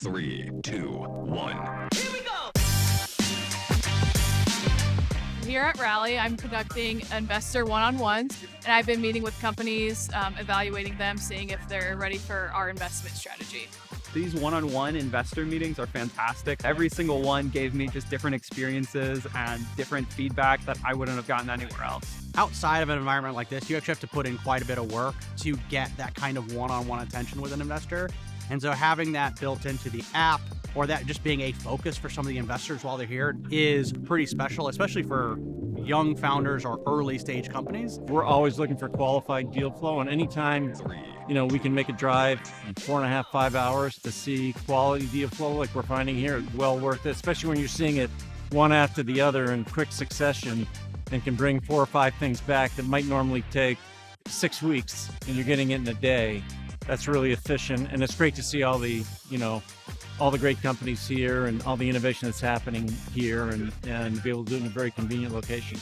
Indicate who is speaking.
Speaker 1: 3, 2, 1.
Speaker 2: Here at Rally, I'm conducting investor one-on-ones, and I've been meeting with companies, evaluating them, seeing if they're ready for our investment strategy.
Speaker 3: These one-on-one investor meetings are fantastic. Every single one gave me just different experiences and different feedback that I wouldn't have gotten anywhere else.
Speaker 4: Outside of an environment like this, you actually have to put in quite a bit of work to get that kind of one-on-one attention with an investor. And so having that built into the app, or that just being a focus for some of the investors while they're here, is pretty special, especially for young founders or early stage companies.
Speaker 5: We're always looking for qualified deal flow, and anytime we can make a drive in 4.5, 5 hours to see quality deal flow like we're finding here, it's well worth it, especially when you're seeing it one after the other in quick succession and can bring 4 or 5 things back that might normally take 6 weeks, and you're getting it in a day. That's really efficient, and it's great to see all the great companies here and all the innovation that's happening here, and be able to do it in a very convenient location.